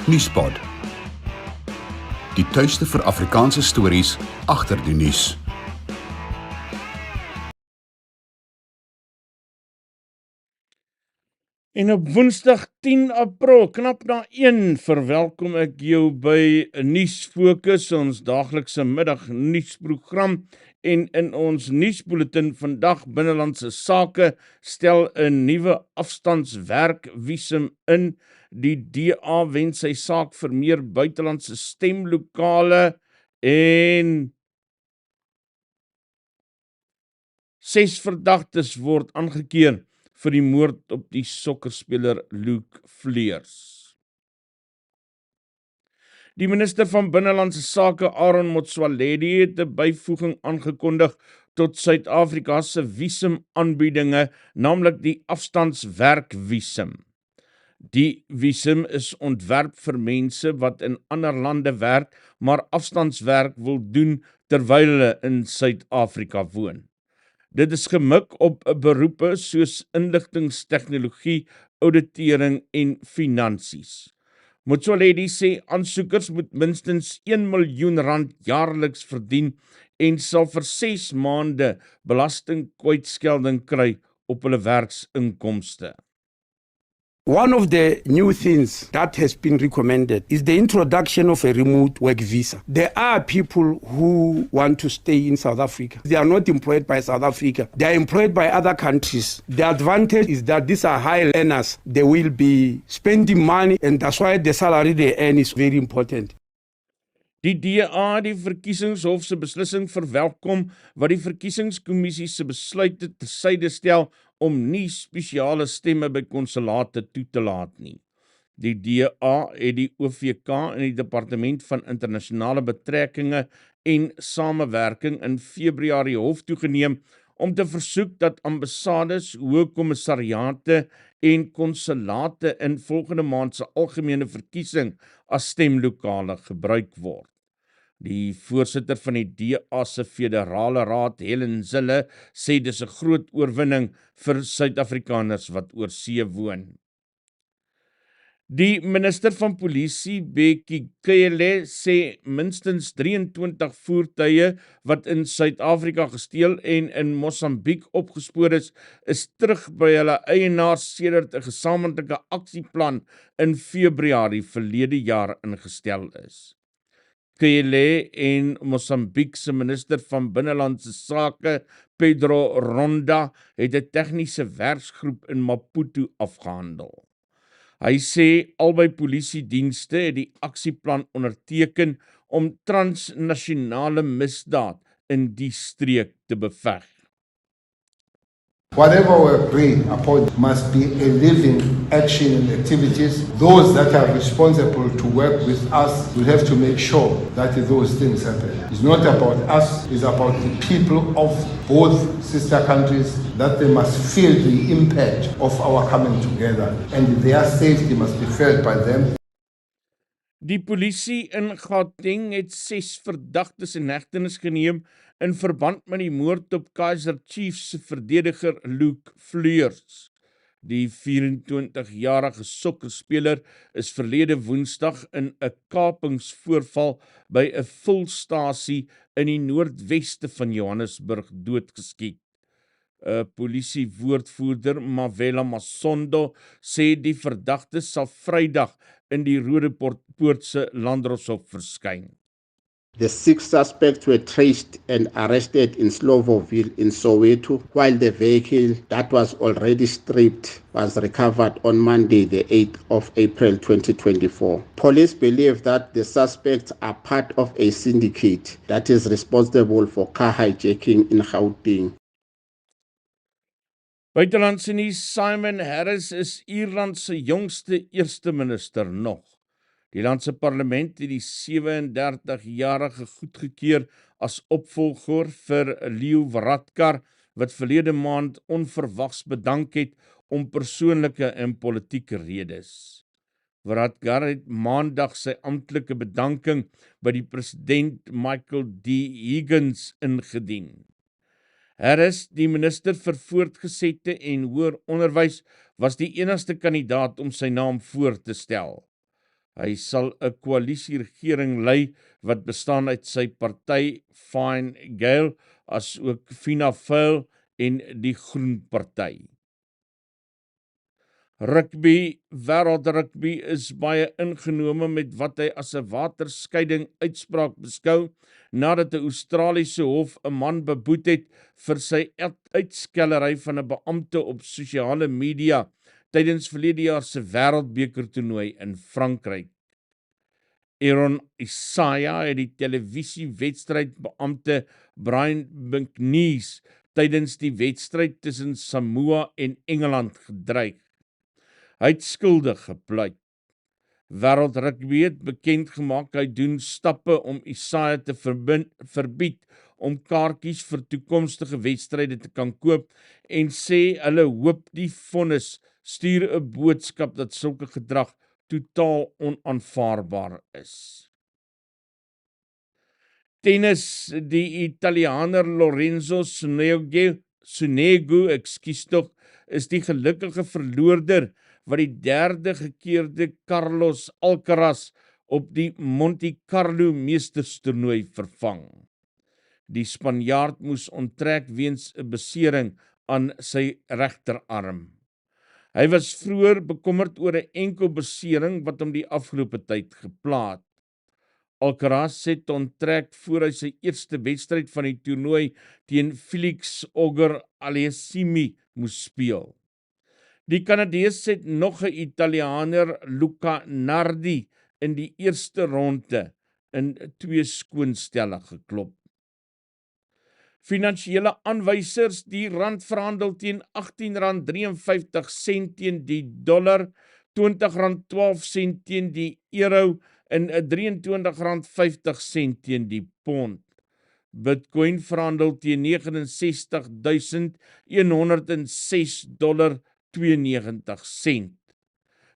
Nuuspod. Die tuiste vir Afrikaanse stories agter die nuus. En op Woensdag 10 April, knap na 1, verwelkom ek jou by Nuusfokus, ons daaglikse middag nuusprogram. En in ons nuusbulletin vandag, binnelandse sake stel 'n nuwe afstandswerkvisum in. Die DA wen sy saak vir meer buitelandse stemlokale en 6 verdagtes word aangekeer vir die moord op die sokkerspeler Luke Fleurs. Die minister van Binnelandse Sake, Aaron Motsoaledi, het 'n byvoeging aangekondig tot Suid-Afrika se visumaanbiedinge, naamlik die afstandswerkvisum. Die visum is ontwerp vir mense wat in ander lande werk, maar afstandswerk wil doen terwyl hulle in Suid-Afrika woon. Dit is gemik op beroepe soos inligtingstegnologie, auditering en finansies. Motsoaledi sê aansoekers moet minstens R1 miljoen jaarliks verdien en sal vir 6 maande belastingkwytskelding kry op hulle werksinkomste. One of the new things that has been recommended is the introduction of a remote work visa. There are people who want to stay in South Africa. They are not employed by South Africa. They are employed by other countries. The advantage is that these are high earners. They will be spending money, and that's why the salary they earn is very important. Die DA, die verkiesingshof se beslissing verwelkom, wat die verkiesingskommissie se besluite tersyde stel om nie spesiale stemme by konsulate toe te laat nie. Die DA het die OVK en die Departement van Internasionale Betrekkinge en Samewerking in Februarie hof toegeneem om te versoek dat ambassades, hoë kommissariate en konsulate in volgende maand se algemene verkiesing as stemlokale gebruik word. Die voorsitter van die DA se Federale Raad, Helen Zille, sê dis 'n groot oorwinning vir Suid-Afrikaners wat oorsee woon. Die minister van Polisie, Bekkie, sê minstens 23 voertuie wat in Suid-Afrika gesteel en in Mosambiek opgespoor is terug by hulle eienaars sedert 'n gesamentlike aksieplan in Februarie verlede jaar ingestel is. Kele en Mosambiek se minister van Binnelandse Sake, Pedro Ronda, het 'n tegniese werksgroep in Maputo afgehandel. Hy sê albei polisiedienste het die aksieplan onderteken om transnasionale misdaad in die streek te beveg. Whatever we agree upon must be a living action and activities. Those that are responsible to work with us will have to make sure that those things happen. It's not about us, it's about the people of both sister countries, that they must feel the impact of our coming together, and their safety must be felt by them. Die polisie in Gauteng het 6 verdagtes in hegtenis geneem in verband met die moord op Kaizer Chiefs se verdediger Luke Fleurs. Die 24-jarige sokkerspeler is verlede Woensdag in 'n kapingsvoorval by 'n fulstasie in die noordweste van Johannesburg doodgeskiet. 'n Polisiewoordvoerder, Mavela Masondo, sê die verdagtes sal Vrydag in die Rodepoort se Landdroshof verskyn. The 6 suspects were traced and arrested in Slovoville in Soweto, while the vehicle that was already stripped was recovered on Monday, the 8th of April 2024. Police believe that the suspects are part of a syndicate that is responsible for car hijacking in Gauteng. Buitelandse nuus, Simon Harris is Ierland se jongste eerste minister nog. Die land se parlement het die 37-jarige goedgekeur as opvolger vir Leo Varadkar, wat verlede maand onverwags bedank het om persoonlike en politieke redes. Varadkar het maandag sy amptelike bedanking by die president Michael D. Higgins ingedien. Harris, die minister vir voortgesette en hoër onderwys, was die enigste kandidaat om sy naam voor te stel. Hy sal 'n koalisieregering lei wat bestaan uit sy party Fine Gael as ook Fianna Fáil en die Groen Party. Rugby, wêreldrugby is baie ingenome met wat hy as 'n waterskeiding uitspraak beskou nadat 'n Australiese hof 'n man beboet het vir sy uitskellery van 'n beampte op sosiale media tydens verlede jaar se wêreldbeker toernooi in Frankryk. Aaron Isaiah het die televisiewedstryd beampte Brian McNeese tydens die wedstryd tussen Samoa en Engeland gedreig. Hy het skuldig gepleit. Wêreldrugby het bekend gemaak hy doen stappe om Isaiah te verbied om kaartjies vir toekomstige wedstryde te kan koop en sê hulle hoop die vonnis stuur 'n boodskap dat sulke gedrag totaal onaanvaarbaar is. Tennis, die Italianer Lorenzo Sonego, is die gelukkige verloorder wat die derde gekeerde Carlos Alcaraz op die Monte Carlo meesterstoernooi vervang. Die Spanjaard moes onttrek weens 'n besering aan sy regterarm. Hy was vroeër bekommerd oor 'n enkel besering wat hom die afgelope tyd gepla het. Alcaraz het onttrek voor hy sy eerste wedstryd van die toernooi teen Felix Auger-Aliassime moes speel. Die Kanadees het nog 'n Italianer, Luca Nardi, in die eerste ronde in 2 skoonstelle geklop. Finansiële aanwysers, die rand verhandel teen R18.53 teen die dollar, R20.12 teen die euro en R23.50 teen die pond. Bitcoin verhandel teen $69.106.92.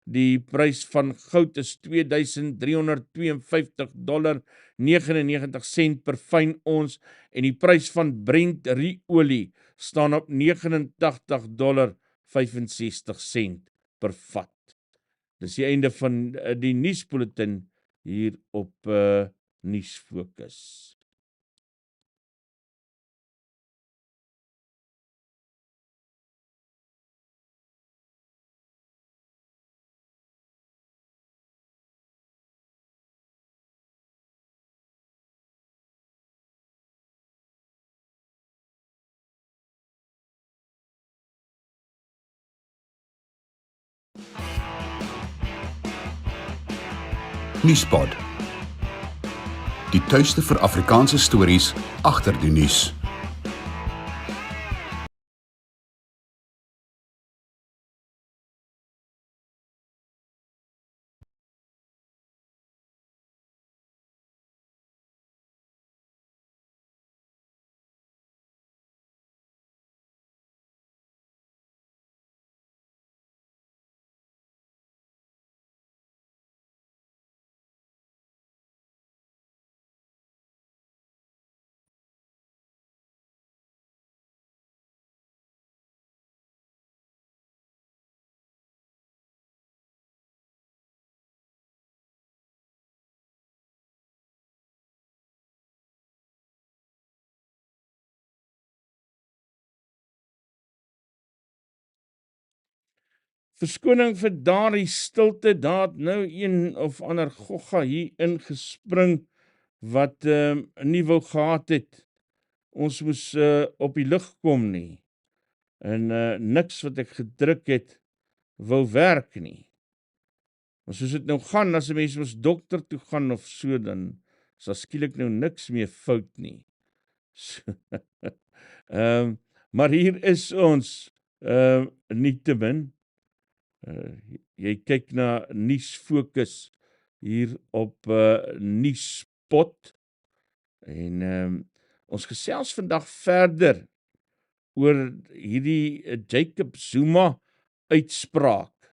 Die prys van goud is $2.352.99 per fyn ons en die prys van Brent ruolie staan op $89.65 per vat. Dis die einde van die nuusbulletin hier op Nuusfokus. Nuuspod. Die tuiste vir Afrikaanse stories agter die nuus. Verskoning vir daardie stilte, daar het nou een of ander gogga hier ingespring wat nie wou gehad het. Ons moes op die lug kom nie. En niks wat ek gedruk het wou werk nie. Maar soos dit nou gaan, as 'n mens ons dokter toe gaan of so, dan is daar skielik nou niks meer fout nie. So, maar hier is ons nietemin. Jy kyk na Nuusfokus hier op Nuuspod en ons gesels vandag verder oor hierdie Jacob Zuma uitspraak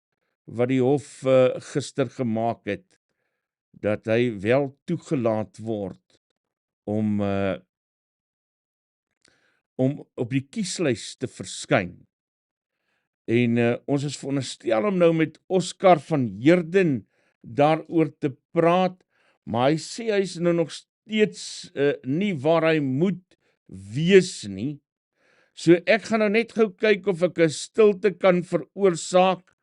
wat die hof gister gemaak het, dat hy wel toegelaat word om op die kieslys te verskyn. En ons is veronderstel om nou met Oscar van Heerden daaroor te praat, maar hy sê hy is nou nog steeds nie waar hy moet wees nie. So ek gaan nou net gou kyk of ek 'n stilte kan veroorsaak,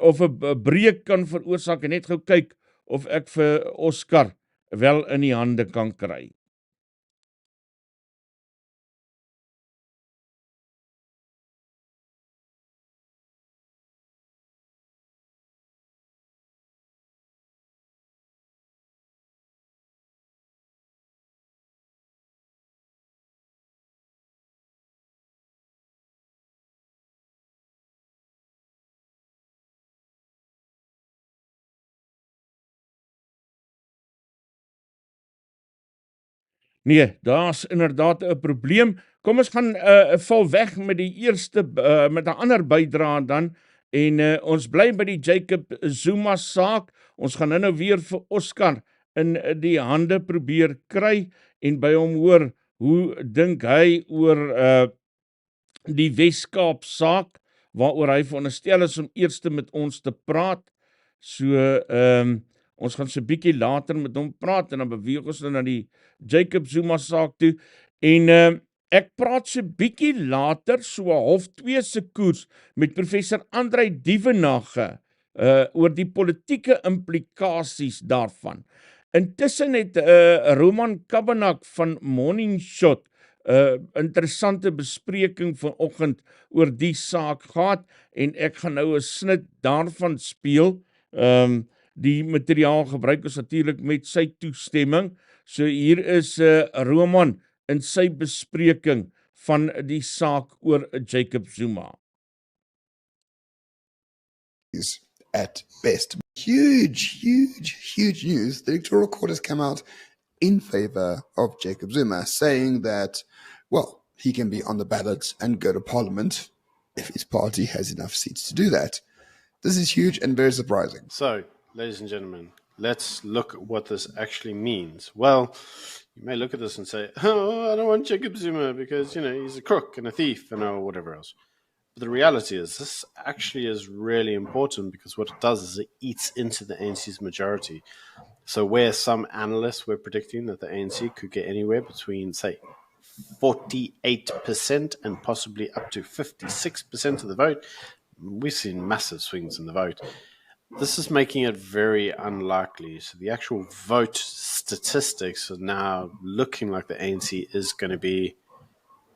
of 'n breek kan veroorsaak, en net gou kyk of ek vir Oscar wel in die hande kan kry. Nee, daar's inderdaad 'n probleem. Kom ons gaan val weg met die eerste met 'n ander bydra dan, en ons bly by die Jacob Zuma saak. Ons gaan nou weer vir Oscar in die hande probeer kry en by hom hoor hoe dink hy oor die Weskaap saak, waaroor hy veronderstel is om eers met ons te praat. So ons gaan so 'n bietjie later met hom praat en dan beweeg ons nou na die Jacob Zuma saak toe. En ek praat so bietjie later, so 1:30 se koers met professor Andrei Dievenage oor die politieke implikasies daarvan. Intussen het Roman Kabanak van Morning Shot interessante bespreking vanoggend oor die saak gehad, en ek gaan nou 'n snit daarvan speel. Die materiaal gebruik ons natuurlik met sy toestemming. So hier is Roman in sy bespreking van die saak oor Jacob Zuma. At best. Huge news. The Electoral Court has come out in favor of Jacob Zuma, saying that, well, he can be on the ballot and go to Parliament if his party has enough seats to do that. This is huge and very surprising. So, ladies and gentlemen, let's look at what this actually means. Well, you may look at this and say, oh, I don't want Jacob Zuma because, he's a crook and a thief and whatever else. But the reality is this actually is really important, because what it does is it eats into the ANC's majority. So where some analysts were predicting that the ANC could get anywhere between, say, 48% and possibly up to 56% of the vote, we've seen massive swings in the vote. This is making it very unlikely. So the actual vote statistics are now looking like the ANC is going to be,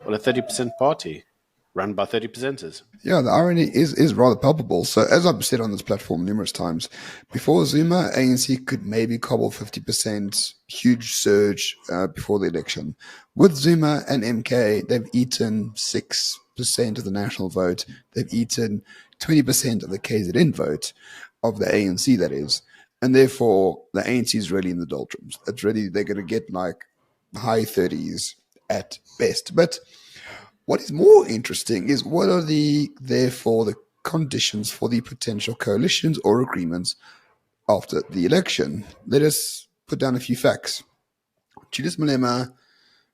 well, a 30% party run by 30%ers. Yeah, the irony is rather palpable. So as I've said on this platform numerous times, before Zuma, ANC could maybe cobble 50%, huge surge before the election. With Zuma and MK, they've eaten 6% of the national vote. They've eaten 20% of the KZN vote, of the ANC, that is. And therefore, the ANC is really in the doldrums. It's really, they're going to get like high 30s at best. But what is more interesting is what are therefore the conditions for the potential coalitions or agreements after the election. Let us put down a few facts. Julius Malema,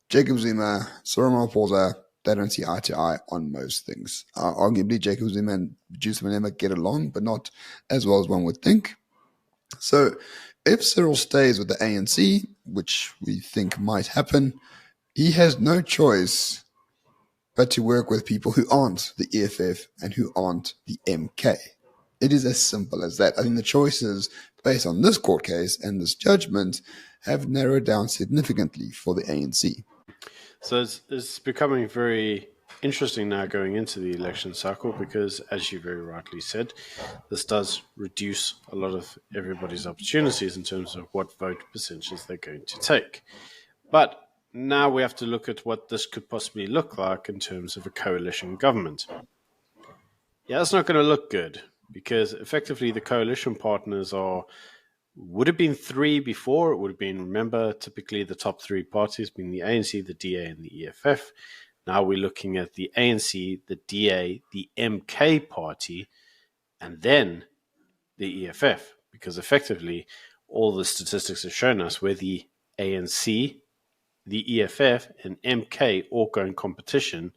Jacob Zuma, Cyril Ramaphosa, they don't see eye to eye on most things. Arguably, Jacob Zuma and Julius Malema get along, but not as well as one would think. So if Cyril stays with the ANC, which we think might happen, he has no choice but to work with people who aren't the EFF and who aren't the MK. It is as simple as that. I think the choices based on this court case and this judgment have narrowed down significantly for the ANC. So it's becoming very interesting now going into the election cycle, because, as you very rightly said, this does reduce a lot of everybody's opportunities in terms of what vote percentages they're going to take. But now we have to look at what this could possibly look like in terms of a coalition government. Yeah, it's not going to look good, because effectively the coalition partners would have been three before. It would have been, remember, typically the top three parties being the ANC, the DA, and the EFF. Now we're looking at the ANC, the DA, the MK party, and then the EFF, because effectively all the statistics have shown us where the ANC, the EFF, and MK all go in competition,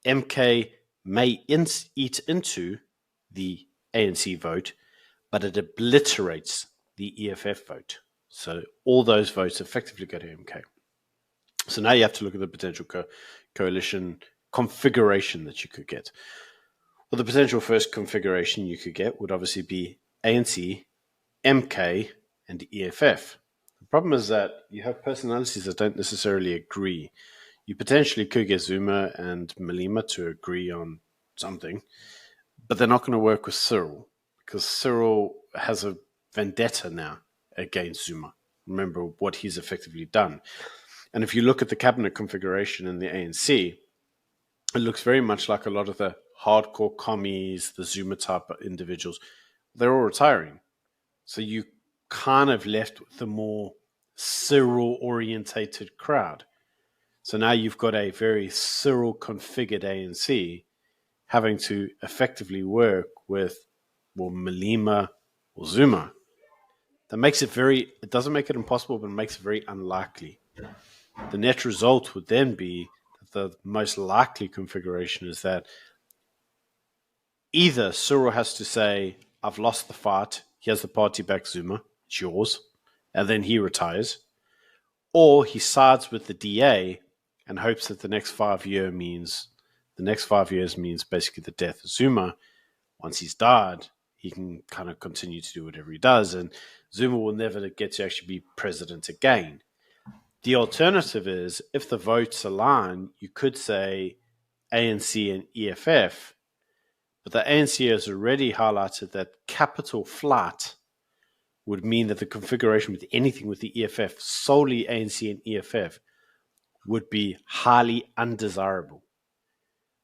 MK may eat into the ANC vote, but it obliterates the EFF vote. So all those votes effectively go to MK. So now you have to look at the potential coalition configuration that you could get. Well, the potential first configuration you could get would obviously be ANC, MK, and EFF. The problem is that you have personalities that don't necessarily agree. You potentially could get Zuma and Malema to agree on something, but they're not going to work with Cyril because Cyril has a vendetta now against Zuma. Remember what he's effectively done. And if you look at the cabinet configuration in the ANC, it looks very much like a lot of the hardcore commies, the Zuma type individuals. They're all retiring. So you kind of left with the more Cyril-orientated crowd. So now you've got a very Cyril-configured ANC having to effectively work with, well, Malema or Zuma. That makes it it doesn't make it impossible, but it makes it very unlikely. The net result would then be that the most likely configuration is that either Cyril has to say, I've lost the fight, here's the party back, Zuma, it's yours, and then he retires, or he sides with the DA and hopes that the next 5 years means basically the death of Zuma. Once he's died, he can kind of continue to do whatever he does, and Zuma will never get to actually be president again. The alternative is, if the votes align, you could say ANC and EFF, but the ANC has already highlighted that capital flight would mean that the configuration with anything with the EFF, solely ANC and EFF, would be highly undesirable.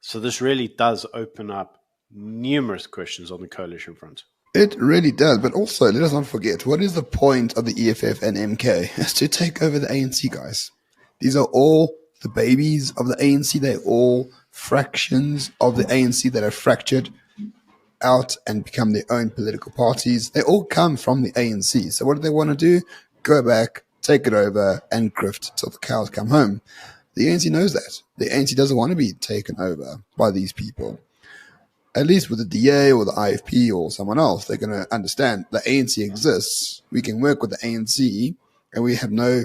So this really does open up numerous questions on the coalition front. It really does, but also let us not forget, what is the point of the EFF and MK? Is to take over the ANC, guys. These are all the babies of the ANC. They're all fractions of the ANC that have fractured out and become their own political parties. They all come from the ANC. So what do they want to do? Go back, take it over, and grift till the cows come home. The ANC knows that. The ANC doesn't want to be taken over by these people. At least with the DA or the IFP or someone else, they're going to understand the ANC exists. We can work with the ANC and we have no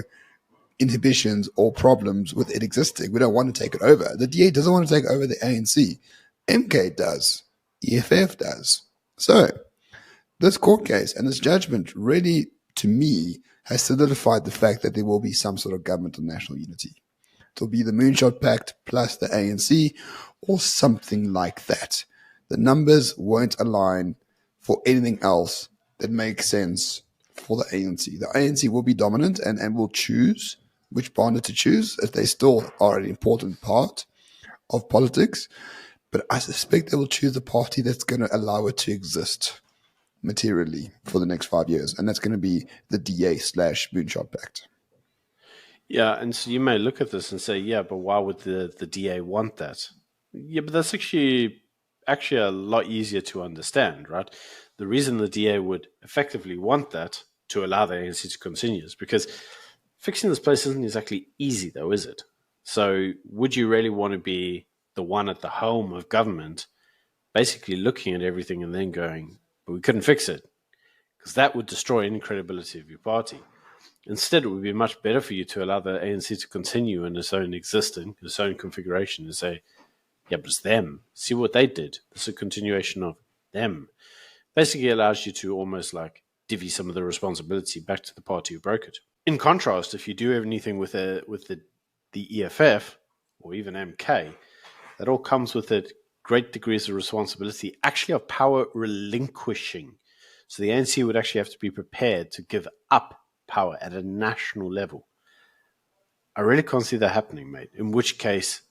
inhibitions or problems with it existing. We don't want to take it over. The DA doesn't want to take over the ANC. MK does. EFF does. So this court case and this judgment really, to me, has solidified the fact that there will be some sort of government of national unity. It'll be the Moonshot Pact plus the ANC or something like that. The numbers won't align for anything else that makes sense for the ANC. The ANC will be dominant and will choose which partner to choose, as they still are an important part of politics. But I suspect they will choose the party that's going to allow it to exist materially for the next 5 years. And that's going to be the DA/Moonshot Pact. Yeah, and so you may look at this and say, yeah, but why would the DA want that? Yeah, but that's actually a lot easier to understand, right? The reason the DA would effectively want that to allow the ANC to continue is because fixing this place isn't exactly easy, though, is it? So would you really want to be the one at the helm of government, basically looking at everything and then going, but we couldn't fix it? Because that would destroy any credibility of your party. Instead, it would be much better for you to allow the ANC to continue in its own existing, its own configuration, and say, yeah, but it's them. See what they did. It's a continuation of them. Basically allows you to almost like divvy some of the responsibility back to the party who broke it. In contrast, if you do anything with the EFF or even MK, that all comes with it great degrees of responsibility, actually of power relinquishing. So the ANC would actually have to be prepared to give up power at a national level. I really can't see that happening, mate. In which case,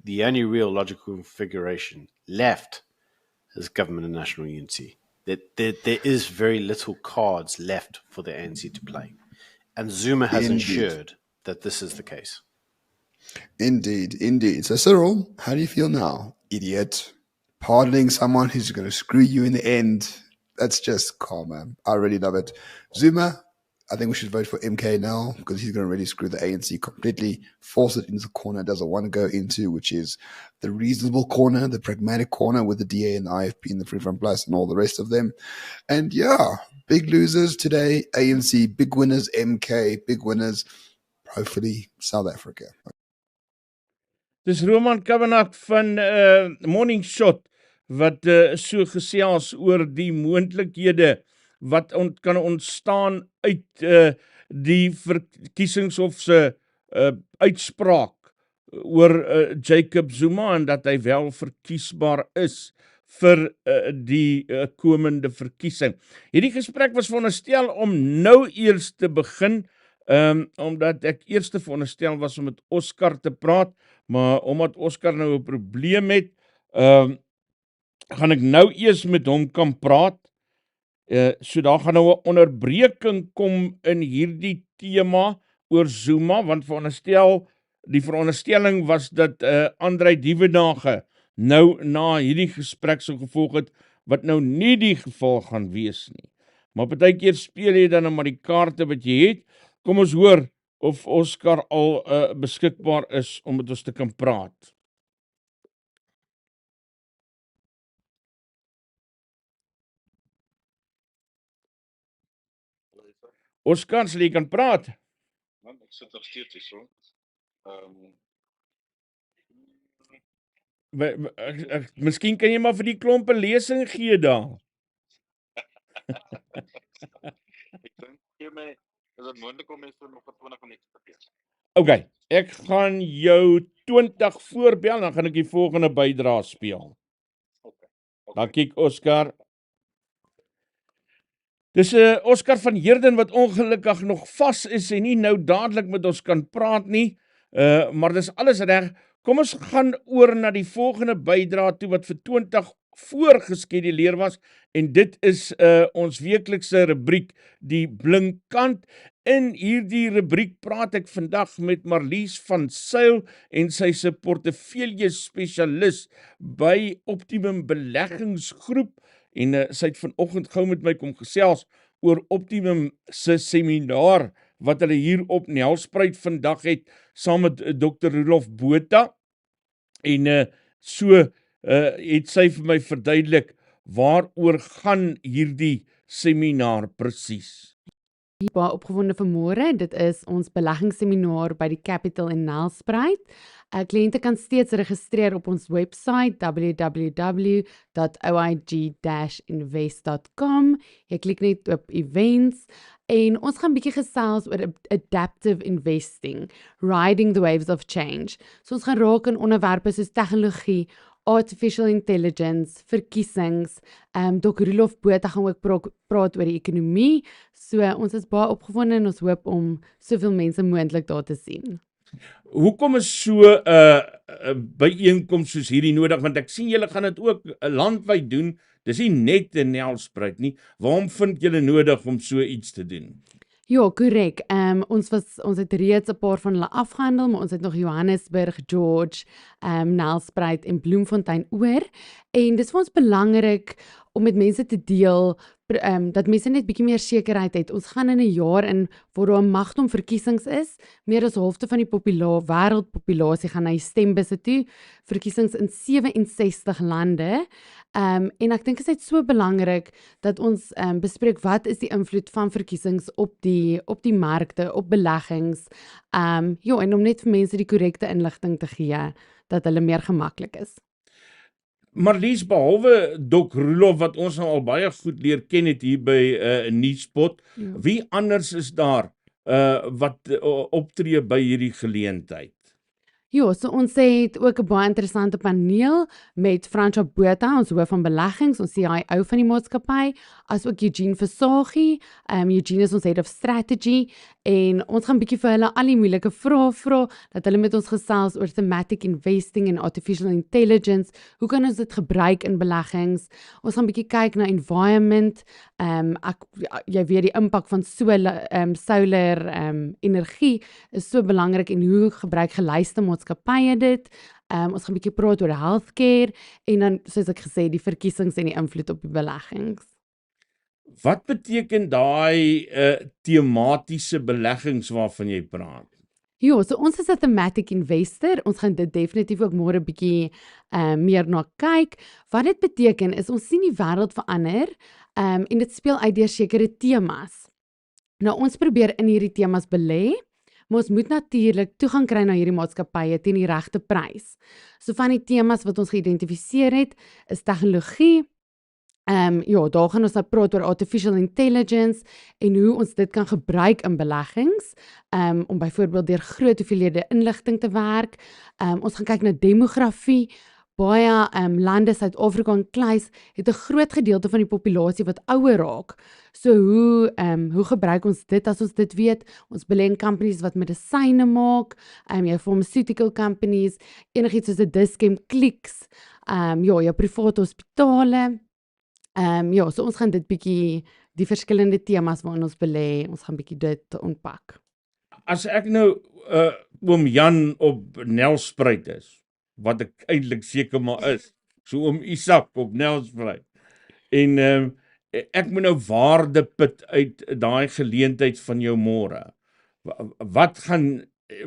the only real logical configuration left is government and national unity. There is very little cards left for the ANC to play. And Zuma has ensured that this is the case. Indeed. So Cyril, how do you feel now? Idiot. Pardoning someone who's going to screw you in the end. That's just karma. I really love it. Zuma, I think we should vote for MK now because he's going to really screw the ANC completely, force it into the corner it doesn't want to go into, which is the reasonable corner, the pragmatic corner with the DA and the IFP and the Free Front Plus and all the rest of them. And yeah, big losers today, ANC, big winners, MK, big winners, hopefully South Africa. Dis Roman Kavanagh van Morning Shot wat so gesels oor die moontlikhede wat kan ontstaan uit die verkiesingshof se uitspraak oor Jacob Zuma en dat hy wel verkiesbaar is vir die komende verkiesing. Hierdie gesprek was veronderstel om nou eers te begin, omdat ek eers veronderstel was om met Oscar te praat, maar omdat Oscar nou 'n probleem het, gaan ek nou eers met hom kan praat. So daar gaan nou 'n onderbreking kom in hierdie tema oor Zuma, want die veronderstelling was dat Andrei Dievenage nou na hierdie gesprek so gevolg het, wat nou nie die geval gaan wees nie. Maar partykeer speel jy dan maar die kaarte wat jy het. Kom ons hoor of Oscar al beskikbaar is om met ons te kan praat. Oscar, sal jy kan praat? Man, ek sit nog steeds hier so. Miskien kan jy maar vir die klompe lesing gee daar. Ek dink gee my, is dit moontlik om mense nog vir 20 minute te gee? Okay, ek gaan jou 20 voorbel, dan gaan ek die volgende bydra speel. Okay. Dankie Oscar. Dis Oscar van Heerden wat ongelukkig nog vas is en nie nou dadelik met ons kan praat nie, maar dis alles reg. Kom ons gaan oor na die volgende bydra toe wat vir 20 voorgeskeduleer was en dit is ons weeklikse rubriek Die Blinkkant. In hierdie rubriek praat ek vandag met Marlies van Sail en sy se portefeulje spesialis by Optimum Beleggingsgroep en sy het vanoggend gou met my kom gesels oor Optimum se seminar wat hulle hier op Nelspruit vandag het saam met Dr. Rudolf Botha en so het sy vir my verduidelik waaroor gaan hierdie seminar presies. Baie opgewonde vanmôre, dit is ons beleggingsseminar by die Capital in Nelspruit. Kliënte kan steeds registreer op ons webwerf www.oig-invest.com. Jy klik net op events en ons gaan bietjie gesels oor adaptive investing, riding the waves of change. So ons gaan raak in onderwerpe soos tegnologie, artificial intelligence, verkiesings, Dr. Rudolf Botha gaan ook praat oor die ekonomie, so ons is baie opgewonde en ons hoop om soveel mense moontlik daar te sien. Hoekom is so byeenkoms soos hierdie nodig, want ek sien julle gaan dit ook landwyd doen, dis nie net in Nelspruit nie, waarom vind julle nodig om so iets te doen? Ja, korrek. Ons het reeds 'n paar van hulle afgehandel, maar ons het nog Johannesburg, George, Nelspruit en Bloemfontein oor. En dis vir ons belangrik om met mense te deel, dat mense net bietjie meer sekerheid het. Ons gaan in 'n jaar in waar daar 'n magdom verkiesings is. Meer as helfte van die wêreldpopulasie gaan na die stembusse toe. Verkiesings in 67 lande. En ek dink dit is so belangrik dat ons bespreek wat is die invloed van verkiesings op die markte, op beleggings. En om net vir mense die korrekte inligting te gee dat hulle meer gemaklik is. Marlies, behalwe Dok Rudolf wat ons nou al baie goed leer ken het hier by Nuuspod, wie anders is daar wat optree by hierdie geleentheid? Ja, so ons het ook 'n baie interessante paneel met Fransja Botha, ons hoof van beleggings, ons CIO van die maatskappy, as ook Eugene Versagie. Eugene is ons head of strategy en ons gaan bietjie vir hulle al die moeilike vrae vra, dat hulle met ons gesels oor thematic investing en artificial intelligence. Hoe kan ons dit gebruik in beleggings? Ons gaan bietjie kyk na environment, jy weet die impak van solar energie is so belangrik en hoe gebruik geluiste maatskappye dit. Ons gaan 'n bietjie praat oor healthcare en dan soos ek gesê die verkiesings en die invloed op die beleggings. Wat beteken daai tematiese beleggings waarvan jy praat? Ja, so ons is 'n thematic investor. Ons gaan dit definitief ook môre 'n bietjie meer na kyk. Wat dit beteken is ons sien die wêreld verander en dit speel uit deur sekere temas. Nou ons probeer in hierdie temas belê, maar ons moet natuurlik toegang kry na hierdie maatskappye teen die regte prys. So van die temas wat ons geïdentifiseer het, is tegnologie. Ja, daar gaan ons nou praat oor artificial intelligence en hoe ons dit kan gebruik in beleggings, om byvoorbeeld deur groot hoeveelhede inligting te werk. Ons gaan kyk na demografie. Baie lande, Suid-Afrika en Kluis, het 'n groot gedeelte van die populasie wat ouer raak. So hoe gebruik ons dit as ons dit weet? Ons belê in companies wat medisyne maak, jou pharmaceutical companies, enigiets soos 'n Dischem, Clicks, jou private hospitale. Ja, so ons gaan dit bietjie, die verskillende temas waarin ons belê, ons gaan bietjie dit ontpak. As ek nou oom Jan op Nelspruit is, wat ek eintlik seker maar is, so oom Isak op Nelspruit, en ek moet nou waarde put uit daai geleentheid van jou môre.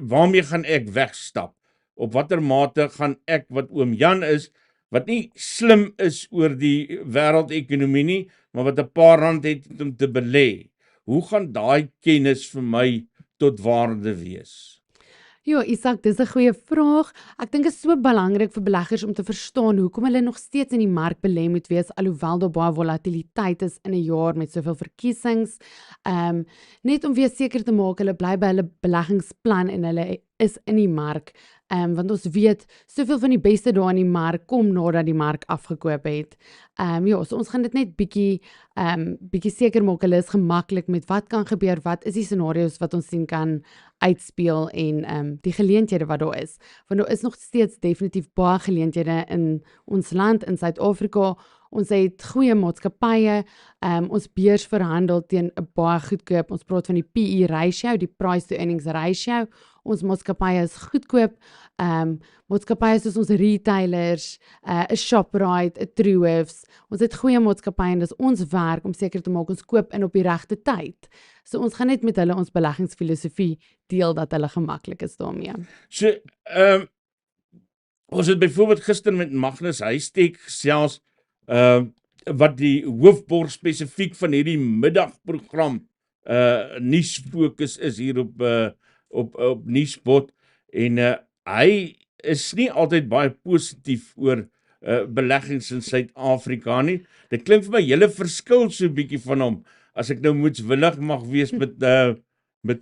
Waarmee gaan ek wegstap? Op watter mate gaan ek, wat oom Jan is, wat nie slim is oor die wêreldekonomie nie, maar wat 'n paar rand het om te belê. Hoe gaan daai kennis vir my tot waarde wees? Ja, Isak, dis 'n goeie vraag. Ek dink dit is so belangrik vir beleggers om te verstaan hoekom hulle nog steeds in die mark belê moet wees, alhoewel daar baie volatiliteit is in 'n jaar met soveel verkiesings. Net om weer seker te maak hulle bly by hulle beleggingsplan en hulle is in die mark. Want ons weet, soveel van die beste dae in die mark kom nadat die mark afgekoop het. Ja, so ons gaan dit net bietjie seker maak hulle is gemaklik met wat kan gebeur, wat is die scenario's wat ons sien kan uitspeel en die geleenthede wat daar is. Want daar is nog steeds definitief baie geleenthede in ons land, in Suid-Afrika. Ons het goeie maatskappye, ons beurs verhandel teen 'n baie goedkoop, ons praat van die PE ratio, die price to earnings ratio. Ons maatskappye is goedkoop, maatskappye soos ons retailers, 'n Shoprite, 'n Truworths. Ons het goeie maatskappye en dis ons werk om seker te maak ons koop in op die regte tyd. So ons gaan net met hulle ons beleggingsfilosofie deel dat hulle gemaklik is daarmee. So, ons het byvoorbeeld gister met Magnus Huystek gesels, wat die hoofborg spesifiek van hierdie middagprogram nuusfokus is hier op Nuuspod, en hy is nie altyd baie positief oor beleggings in Suid-Afrika nie. Dit klink vir my hele verskil so 'n bietjie van hom, as ek nou moetswillig mag wees met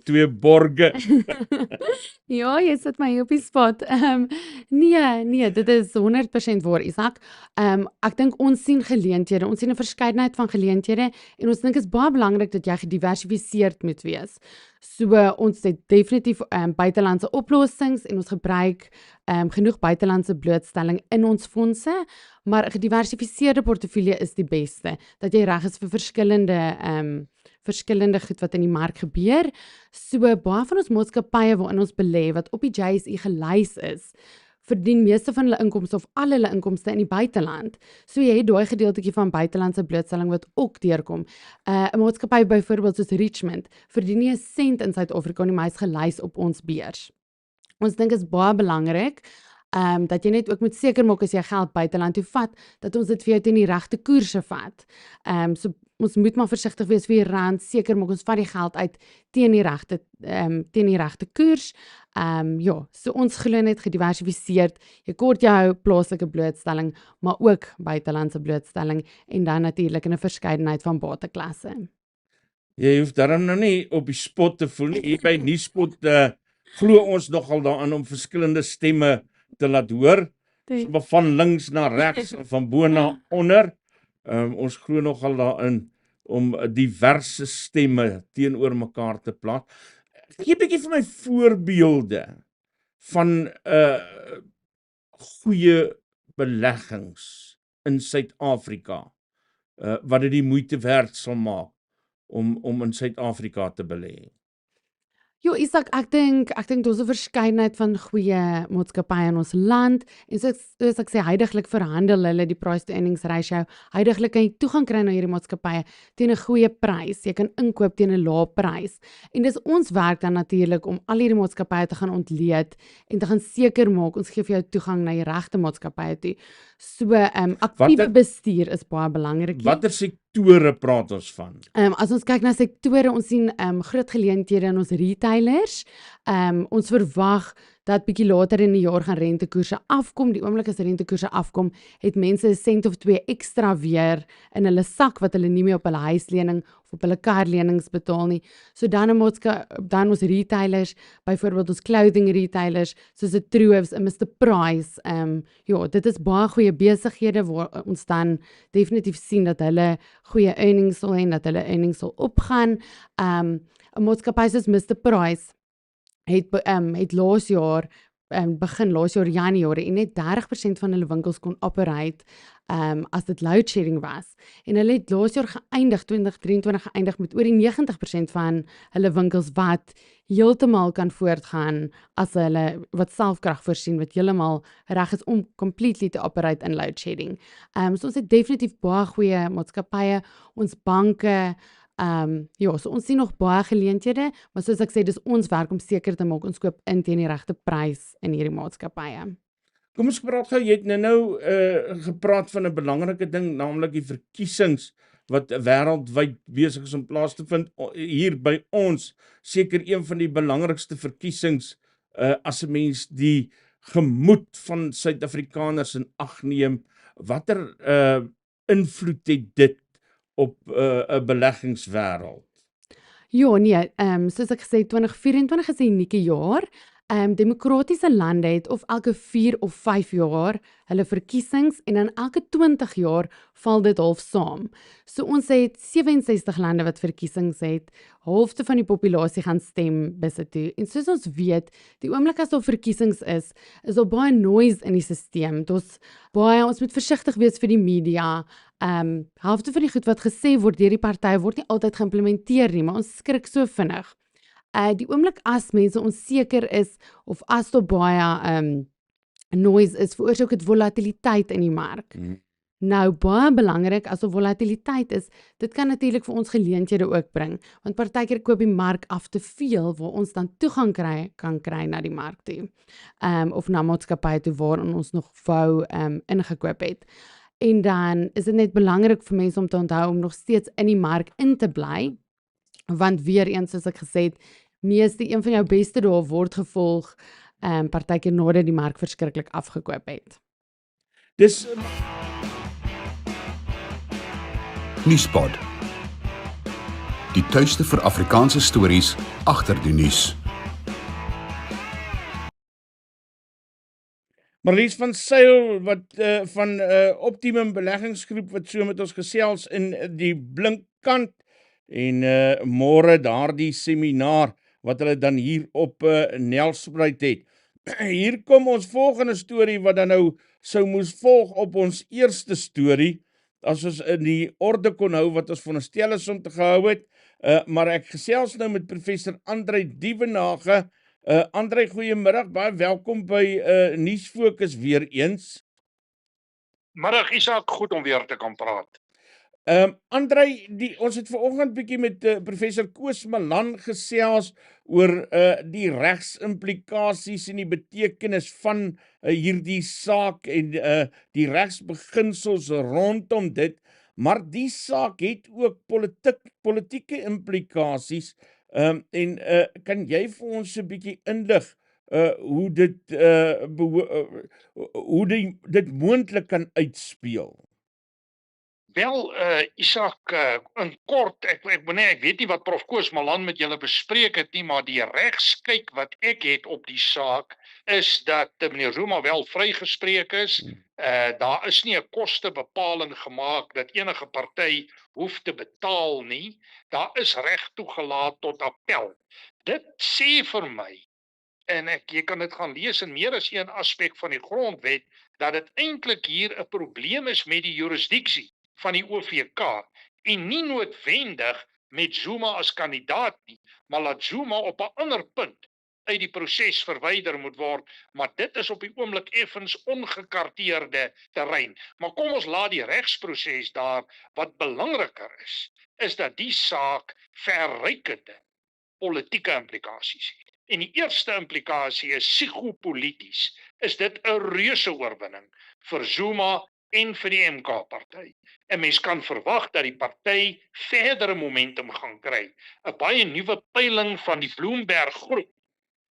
twee borge. Ja, jy sit my hier op die spot. Nee, dit is 100% waar, Isak. Ek dink ons sien geleenthede, ons sien 'n verskeidenheid van geleenthede en ons dink is baie belangrik dat jy gediversifiseerd moet wees. So ons het definitief buitelandse oplossings en ons gebruik genoeg buitelandse blootstelling in ons fondse, maar 'n gediversifiseerde portefeulje is die beste, dat jy reg is vir verskillende goed wat in die mark gebeur. So baie van ons maatskappye waarin ons belê wat op die JSE gelys is, verdien meeste van hulle inkomste of al hulle inkomste in die buiteland. So jy het daai gedeeltjie van buitelandse blootstelling wat ook deurkom. 'n Maatskappy byvoorbeeld soos Richmond verdien nie 'n sent in Suid-Afrika nie, maar hy's gelys op ons beurs. Ons dink is baie belangrik dat jy net ook moet seker maak as jy geld buiteland toe vat, dat ons dit vir jou teen die regte koerse vat. So ons moet maar versigtig wees vir die rand, seker maak ons vat die geld uit teen die regte koers. Ja, so ons glo net gediversifiseerd. Jy kort jou plaaslike blootstelling, maar ook buitelandse blootstelling en dan natuurlik in 'n verskeidenheid van bateklasse. Jy hoef daarom nou nie op die spot te voel nie. Hier by Nuuspod glo ons nogal daaraan om verskillende stemme te laat hoor, so van links na regs, van bo na onder. Ons glo nogal daarin om diverse stemme teenoor mekaar te plaas. Gee 'n bietjie vir my voorbeelde van goeie beleggings in Suid-Afrika, wat dit die moeite werd sal maak om in Suid-Afrika te belê. Jo, Isak, ek dink daar's 'n verskeidenheid van goeie maatskappye in ons land en soos ek sê heidaglik verhandel hulle die price to earnings ratio. Heidaglik kan jy toegang kry na hierdie maatskappye teen 'n goeie prys. Jy kan inkoop teen 'n lae prys. En dis ons werk dan natuurlik om al hierdie maatskappye te gaan ontleed en te gaan seker maak ons gee vir jou toegang na die regte maatskappye toe. So, aktiewe bestuur is baie belangrik. Watter sektore praat ons van? As ons kyk na sektore, ons sien groot geleenthede in ons retailers. Ons verwag dat bietjie later in die jaar gaan rentekoerse afkom. Die oomblik as rentekoerse afkom, het mense 'n sent of 2 ekstra weer in hulle sak wat hulle nie meer op hulle huislening of op hulle karlenings betaal nie. So dan ons retailers, byvoorbeeld ons clothing retailers, soos 'n True's, 'n Mr Price. Ja, dit is baie goeie besighede waar ons dan definitief sien dat hulle goeie earnings sal hê en dat hulle earnings sal opgaan. 'n Maatskappy soos Mr Price het begin laas jaar Januarie en net 30% van hulle winkels kon operate as dit load shedding was. En hulle het laas jaar geëindig, 2023 geëindig met oor die 90% van hulle winkels wat heeltemal kan voortgaan as hulle wat selfkrag voorsien, wat heeltemal reg is om completely te operate in load shedding. So ons het definitief baie goeie maatskappye, ons banke. So ons sien nog baie geleenthede, maar soos ek sê, dis ons werk om seker te maak ons koop in teen die regte prys in hierdie maatskappye. Kom ons praat gou, jy het nou gepraat van 'n belangrike ding, naamlik die verkiesings wat wêreldwyd besig is om plaas te vind. Hier by ons seker een van die belangrikste verkiesings as 'n mens die gemoed van Suid-Afrikaners in ag neem. Watter invloed het dit op 'n beleggingswêreld? Ja, nee, soos ek gesê, 2024 is 'n unieke jaar. Demokratiese lande het of elke 4 of 5 jaar hulle verkiesings en dan elke 20 jaar val dit half saam. So ons het 67 lande wat verkiesings het, halfte van die populasie gaan stem bis toe. En soos ons weet, die oomblik as daar verkiesings is daar baie noise in die stelsel. Ons moet versigtig wees vir die media. Halfte van die goed wat gesê word deur die partye word nie altyd geïmplementeer nie, maar ons skrik so vinnig. Die oomblik as mense onseker is of as daar baie noise is, veroorsaak dit volatiliteit in die mark. Nou baie belangrik, as daar volatiliteit is, dit kan natuurlik vir ons geleenthede ook bring, want partykeer koop die mark af te veel waar ons dan toegang kan kry na die mark toe, of na maatskappye toe waarin ons nog wou ingekoop het. En dan is dit net belangrik vir mense om te onthou om nog steeds in die mark in te bly, want weer eens soos ek gesê het, een van jou beste dae word gevolg partykeer nadat die mark verskriklik afgekoop het. Dis Nuuspod. Die tuiste vir Afrikaanse stories agter die nuus. Marlies van Sail wat van Optimum Beleggingsgroep wat so met ons gesels in die Blinkkant en môre daardie seminaar wat hulle dan hier op Nelspruit het. Hier kom ons volgende storie wat dan nou sou moes volg op ons eerste storie, as ons in die orde kon hou wat ons veronderstel is om te gehou het, maar ek gesels nou met professor Andrei Dievenage. Andrei, goeiemiddag, baie welkom by Nuusfokus weer eens. Middag Isak, goed om weer te kan praat. Andrei, ons het vanoggend bietjie met professor Koos Malan gesels oor die regsimplikasies en die betekenis van hierdie saak en die regsbeginsels rondom dit, maar die saak het ook politieke implikasies. Kan jy vir ons 'n bietjie inlig hoe dit moontlik kan uitspeel? Wel, Isak, in kort, ek weet nie wat prof Koos Malan met julle bespreek het nie, maar die regskyk wat ek het op die saak is dat meneer Zuma wel vrygespreek is. Daar is nie 'n kostebepaling gemaak dat enige party hoef te betaal nie. Daar is reg toegelaat tot appel. Dit sê vir my, en jy kan dit gaan lees in meer as een aspek van die grondwet, dat dit eintlik hier 'n probleem is met die jurisdiksie van die OVK en nie noodwendig met Zuma as kandidaat nie, maar laat Zuma op 'n ander punt uit die proses verwyder moet word, maar dit is op die oomblik effens ongekarteerde terrein. Maar kom ons laat die regsproses daar. Wat belangriker is dat die saak verrykende politieke implikasies het. En die eerste implikasie is psigopolities. Is dit 'n reuse oorwinning vir Zuma en vir die MK-party. En mens kan verwag dat die party verdere momentum gaan kry. 'n Baie nuwe peiling van die Bloomberg groep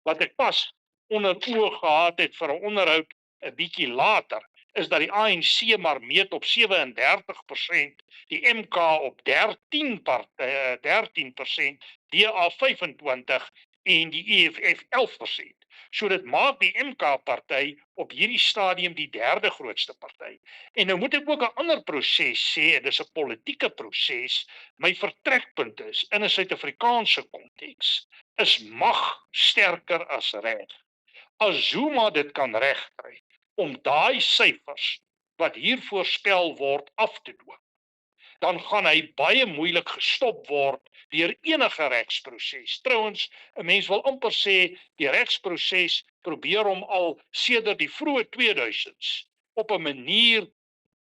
wat ek pas onder oog gehad het vir 'n onderhoud 'n bietjie later, is dat die ANC maar meet op 37%, die MK op 13%, DA 25% en die EFF 11%. So dit maak die MK-party op hierdie stadium die derde grootste party. En nou moet ek ook 'n ander proses sê, dis 'n politieke proses. My vertrekpunt is, in 'n Suid-Afrikaanse konteks, is mag sterker as reg. As Zuma dit kan regkry om daai syfers wat hier voorspel word af te dwing, dan gaan hy baie moeilik gestop word deur enige regsproses. Trouwens, 'n mens wil amper sê die regsproses probeer hom al sedert die vroeë 2000s op 'n manier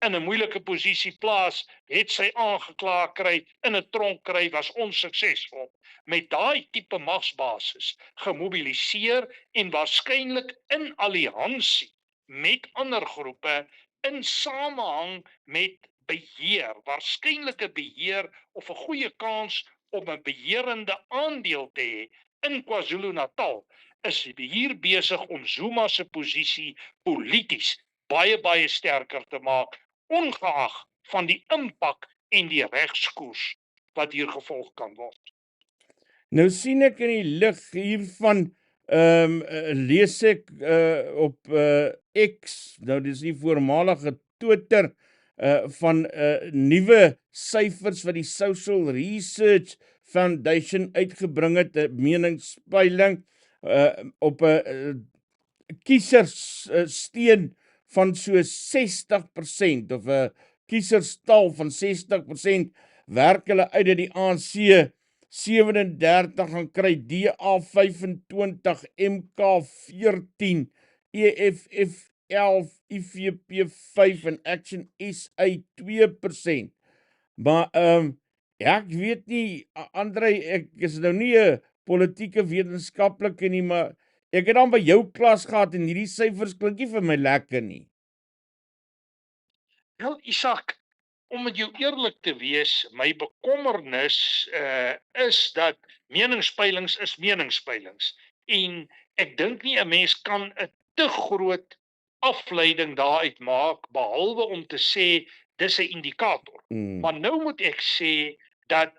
in 'n moeilike posisie plaas, het sy aangekla kry, in 'n tronk kry, was onsuksesvol. Met daai tipe magsbasis gemobiliseer en waarskynlik in alliansie met ander groepe in samehang met beheer, waarskynlike beheer of 'n goeie kans om 'n beheerende aandeel te hê in KwaZulu-Natal, is hier besig om Zuma se posisie polities baie sterker te maak, ongeag van die impak en die regskoers wat hier gevolg kan word. Nou sien ek in die lig hiervan, lees ek op X, nou dis die voormalige Twitter, van nuwe syfers wat die Social Research Foundation uitgebring het, 'n meningspeiling op 'n kieserssteun van so 60% of 'n kieserstal van 60%, werk hulle uit dat die ANC 37 gaan kry, DA 25, MK 14, EFF 11, IFP 5 en Action SA 2%. Maar ja, ek weet nie, André, ek is nou nie 'n politieke wetenskaplike nie, maar ek het dan by jou klas gehad en hierdie syfers klink nie vir my lekker nie. Wel, Isak, om met jou eerlik te wees, my bekommernis is dat meningspeilings is meningspeilings. En ek dink nie 'n mens kan 'n te groot afleiding daaruit maak, behalwe om te sê dis 'n indikator. Maar nou moet ek sê dat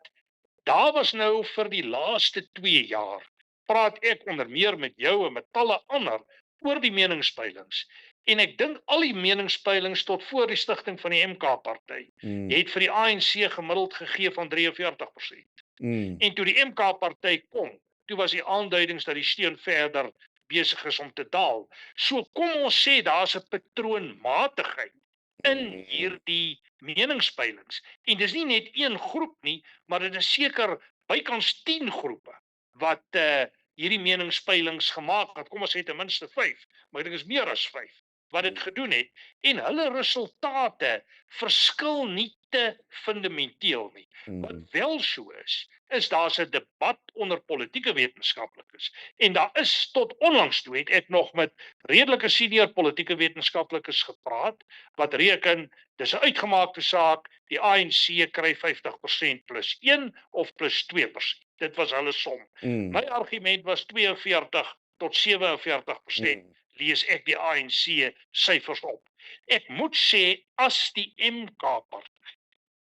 daar was nou vir die laaste 2 jaar, praat ek onder meer met jou en met talle ander oor die meningspeilings. En ek dink al die meningspeilings tot voor die stigting van die MK-party het vir die ANC gemiddeld gegee van 43%. En toe die MK-party kom, toe was die aanduidings dat die steun verder besig is om te daal. So kom ons sê daar's 'n patroonmatigheid in hierdie meningspeilings. En dis nie net een groep nie, maar dit is seker bykans 10 groepe wat hierdie meningspeilings gemaak het. Kom ons sê ten minste 5, maar ek dink is meer as 5 wat dit gedoen het, en hulle resultate verskil nie te fundamenteel nie. Wat wel so is daar's 'n debat onder politieke wetenskaplikes, en daar is tot onlangs toe het ek nog met redelike senior politieke wetenskaplikes gepraat, wat reken, dis 'n uitgemaakte saak, die ANC kry 50% plus 1 of plus 2%. Dit was hulle som. My argument was 42 tot 47%. Lees ek die ANC syfers op. Ek moet sê, as die MK-party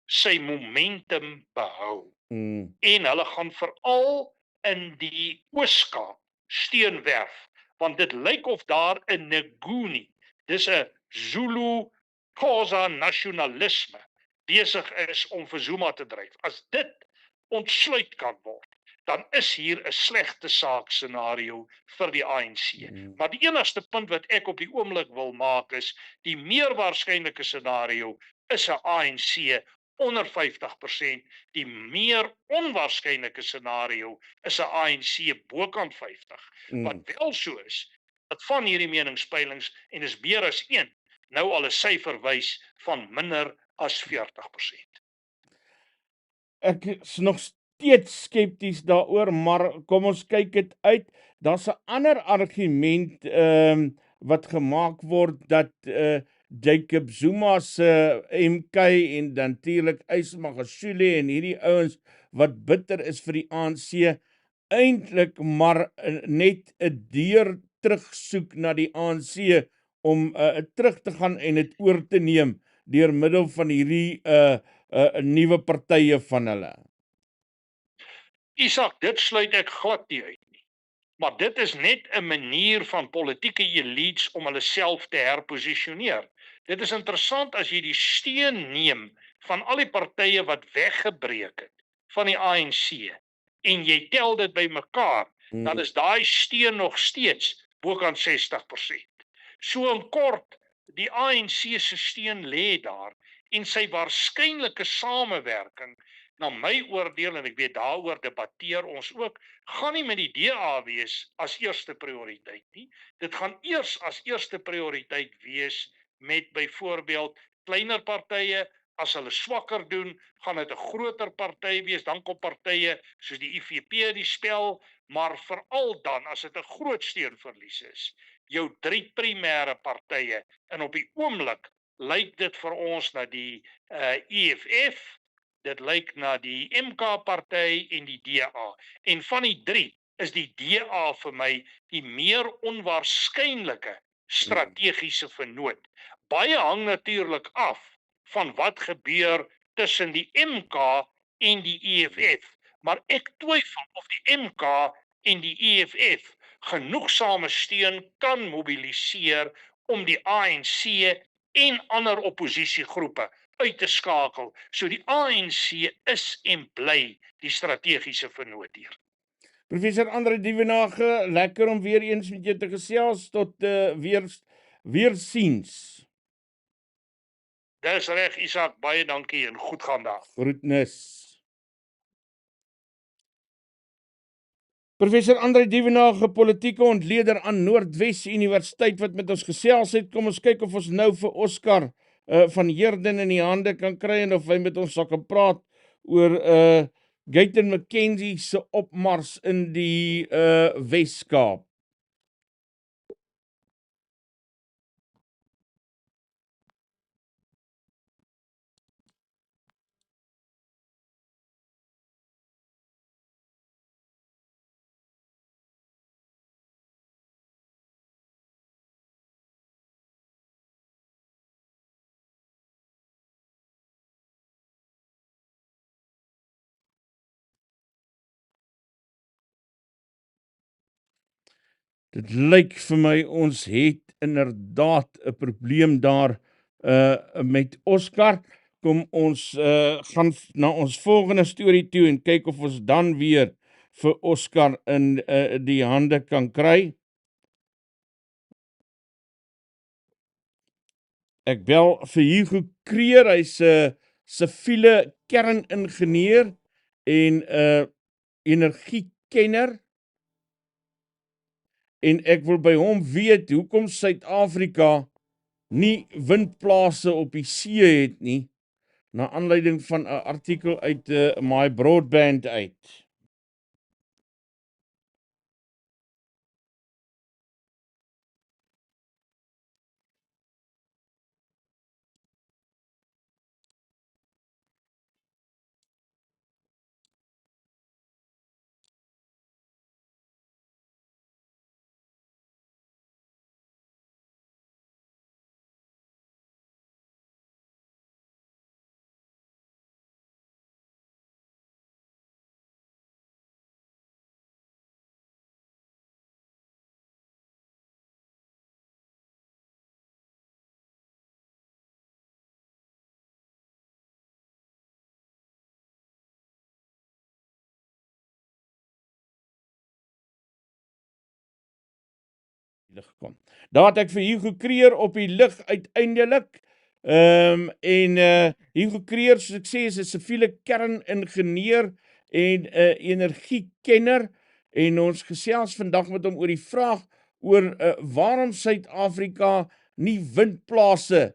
sy momentum behou, en hulle gaan veral in die Oos-Kaap steun werf, want dit lyk of daar 'n Nguni, dis 'n Zulu Xhosa nasionalisme, besig is om vir Zuma te dryf. As dit ontsluit kan word, dan is hier 'n slegte saak scenario vir die ANC. Maar die enigste punt wat ek op die oomblik wil maak is, die meer waarskynlike scenario is 'n ANC onder 50%. Die meer onwaarskynlike scenario is 'n ANC bokant 50. Wat wel so is, dat van hierdie meningspeilings, en is meer as een, nou al 'n syfer wys van minder as 40%. Ek is nog steeds skepties daaroor, maar kom ons kyk dit uit. Daar's 'n ander argument wat gemaak word dat Jacob Zuma se MK en natuurlik Magashule en hierdie ouens wat bitter is vir die ANC eintlik maar net 'n deur terugsoek na die ANC om terug te gaan en dit oor te neem deur middel van hierdie nuwe partye van hulle. Isak, dit sluit ek glad nie uit nie. Maar dit is net 'n manier van politieke elites om hulle self te herposisioneer. Dit is interessant as jy die steun neem van al die partye wat weggebreek het van die ANC en jy tel dit bymekaar, dan is daai steun nog steeds bokant 60%. So in kort, die ANC se steun lê daar en sy waarskynlike samewerking, na my oordeel, en ek weet daaroor debatteer ons ook, gaan nie met die DA wees as eerste prioriteit nie. Dit gaan eers as eerste prioriteit wees met byvoorbeeld kleiner partye. As hulle swakker doen, gaan dit 'n groter party wees, dan kom partye soos die IFP die spel, maar veral dan as dit 'n groot steunverlies is, jou 3 primêre partye, en op die oomblik lyk dit vir ons na die EFF, dit lyk na die MK party en die DA. En van die 3 is die DA vir my die meer onwaarskynlike strategiese vennoot. Baie hang natuurlik af van wat gebeur tussen die MK en die EFF, maar ek twyfel of die MK en die EFF genoegsame steun kan mobiliseer om die ANC en ander oppositiegroepe uit te skakel. So die ANC is en bly die strategiese vennoot hier. Professor Andre Dievenage, lekker om weer eens met jou te gesels, tot weersiens. Dis reg, Isak, baie dankie en goed gaan daar. Groetnis. Professor Andre Dievenage, politieke ontleder aan Noordwes Universiteit wat met ons gesels het. Kom ons kyk of ons nou vir Oscar van Heerden in die hande kan kry en of hy met ons sal kan praat oor Gayton McKenzie se opmars in die Wes-Kaap. Dit lyk vir my ons het inderdaad 'n probleem daar met Oscar. Kom ons gaan na ons volgende storie toe en kyk of ons dan weer vir Oscar in die hande kan kry. Ek bel vir Hugo Kreer, hy's 'n siviele kerningenieur en 'n energiekenner. En ek wil by hom weet hoekom Suid-Afrika nie windplase op die see het nie, na aanleiding van 'n artikel uit My Broadband uit. Gekom. Daar het ek vir Hugo Kreer op die lig uiteindelik. Hugo Creer, soos ek sê, is 'n siviele kerningenieur en 'n energiekenner en ons gesels vandag met hom oor die vraag oor waarom Suid-Afrika nie windplase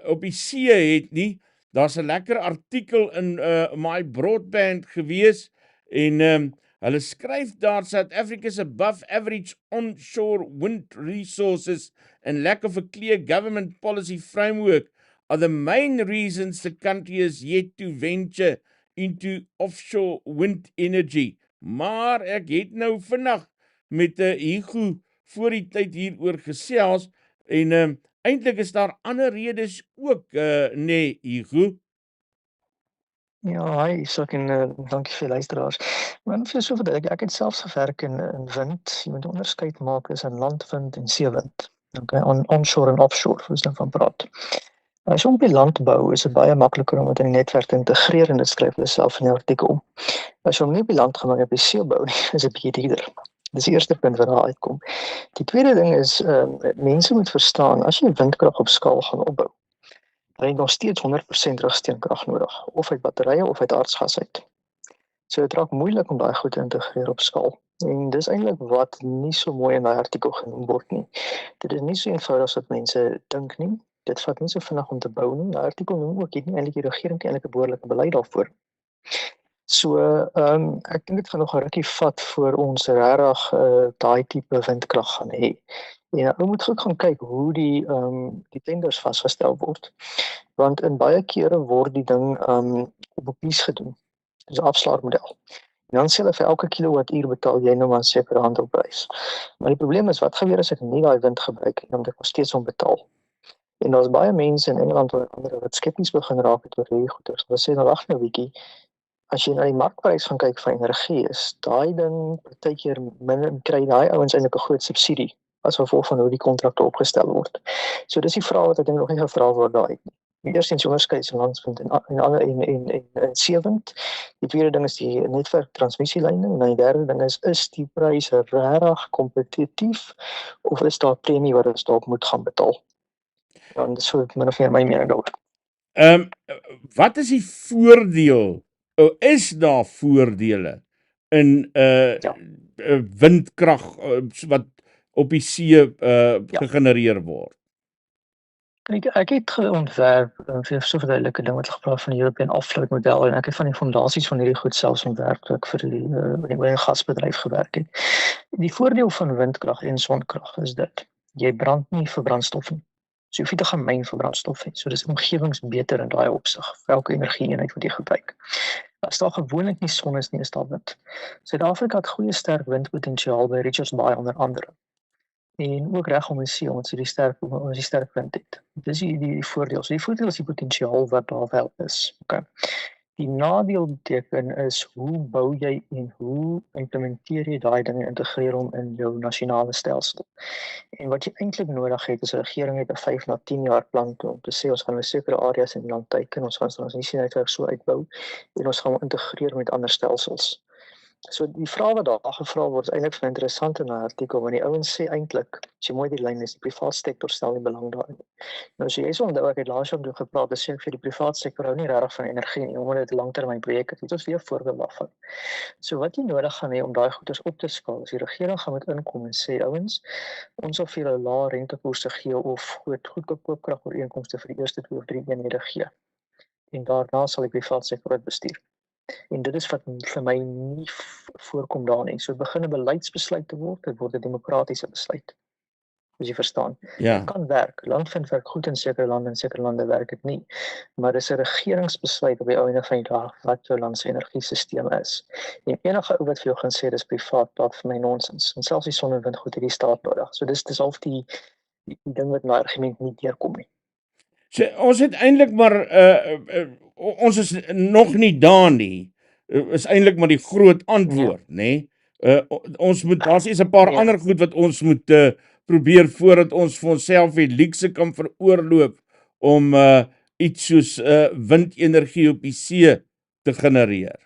op die see het nie. Daar's 'n lekker artikel in My Broadband gewees en hulle skryf daar South Africa is above average onshore wind resources and lack of a clear government policy framework are the main reasons the country is yet to venture into offshore wind energy. Maar ek het nou vinnig met Hugo voor die tyd hieroor gesels en eintlik is daar ander redes ook, nee, Hugo. Ja, hi, Isak en dankie vir die luisteraars. Maar vir so verduidelik, ek het selfs gewerk in wind. Jy moet 'n onderskeid maak tussen landwind en seewind. Okay, onshore en offshore, soos dan van praat. As jy op die land bou, is dit baie makliker om dit in die netwerk te integreer en dit skryf hulle self in die artikel. As jy hom nie op die land gaan maar op die see bou nie, is dit bietjie duurder. Dis die eerste punt wat daar uitkom. Die tweede ding is mense moet verstaan as jy windkrag op skaal gaan opbou, dan het nog steeds 100% terugsteenkrag nodig, of uit batterye of uit aardsgas uit. So dit raak moeilik om daai goed te integreer op skaal. En dis eintlik wat nie so mooi in daai artikel genoem word nie. Dit is nie so eenvoudig as wat mense dink nie. Dit vat nie so vinnig om te bou nie. Die artikel noem ook nie eintlik die regering eintlik 'n behoorlike beleid daarvoor. So ek dink dit gaan nog 'n rukkie vat voor ons regtig daai tipe windkrag gaan hê. En ou moet goed gaan kyk hoe die tenders vasgestel word. Want in baie kere word die ding op 'n pies gedoen. Dis 'n afslaermodel. En dan sê hulle vir elke kilowattuur betaal jy nou maar 'n sekere handelprys. Maar die probleem is wat gebeur as ek nie daai wind gebruik nie, dan moet ek nog steeds hom betaal. En daar's baie mense in Engeland en ander wat skepties begin raak het oor hierdie goeders. Hulle sê nou wag nou 'n bietjie. As jy na die markprys gaan kyk van energie, is daai ding partykeer minder kry daai ouens eintlik 'n groot subsidie as gevolg van hoe die kontrakte opgestel word. So dis die vraag wat ek dink nog nie gevra word daai. Die eerste is onderskeid tussen landwind en seewind. Die tweede ding is die netwerk transmissielyne en dan die derde ding is die pryse regtig kompetitief of is daar 'n premie wat ons dalk moet gaan betaal? Ja, en dis so min of meer my mening daaroor. Wat is die voordeel? Is daar voordele in windkrag wat op die see gegenereer word? Kyk, ek het ontwerp vir so verduidelike ding wat gepraat van die European Offload model en ek het van die fondasies van hierdie goed selfs ontwerp toe ek vir die gasbedryf gewerk het. Die voordeel van windkrag en sonkrag is dit jy brand nie vir brandstof nie. So jy hoef nie te gaan myn vir brandstof nie. So dis omgewingsbeter in daai opsig vir elke energie-eenheid wat jy gebruik. As daar gewoonlik nie son is nie, is daar wind. Suid-Afrika het goeie sterk windpotensiaal by Richards Bay onder andere. En ook reg om die see, ons die sterk wind het. Dis die voordeel. So die voordeel is die potensiaal wat daar wel is. Okay. Die nadeel beteken is hoe bou jy en hoe implementeer jy daai dinge, integreer hom in jou nasionale stelsel. En wat jy eintlik nodig het is 'n regering het 'n 5 na 10 jaar plan om te sê ons gaan 'n sekere areas in die land teiken, ons gaan ons transmissienetwerk so uitbou en ons gaan hom integreer met ander stelsels. So die vraag wat daar gevra word is eintlik interessant in 'n artikel want die ouens sê eintlik, as jy mooi die lyn is, die private sektor stel nie belang daarin. Nou so jy sou onthou ek het laas jaar toe gepraat, dis sê vir die private sektor hou nie regtig van energie nie, omdat dit langtermynprojekte is. Dit is weer voorbeeld daarvan. So wat jy nodig gaan hê om daai goeders op te skaal, is die regering gaan moet inkom en sê ouens, ons sal vir julle lae rentekoerse gee of goedkoop koopkragooreenkomste vir die eerste 2 of 3 eenhede gee. En daarna sal die private sektor dit bestuur. En dit is wat vir my nie voorkom daar nie. So begin 'n beleidsbesluit te word, dit word 'n demokratiese besluit. As jy verstaan. Ja. Dit kan werk. Landvind werk goed in sekere lande en sekere lande werk dit nie. Maar dis 'n regeringsbesluit op die einde van die dag wat jou land se energiesisteem is. En enige ou wat vir jou gaan sê dis privaat, praat vir my nonsens. En selfs die son en wind goed hierdie staat nodig. So dis half die ding wat my argument nie deurkom nie. So, ons het eintlik maar ons is nog nie daar nie. Is eintlik maar die groot antwoord, nê? Ons moet daar's is 'n paar ander goed wat ons moet probeer voordat ons vir onsself die luukse kan veroorloof om iets soos windenergie op die see te genereer.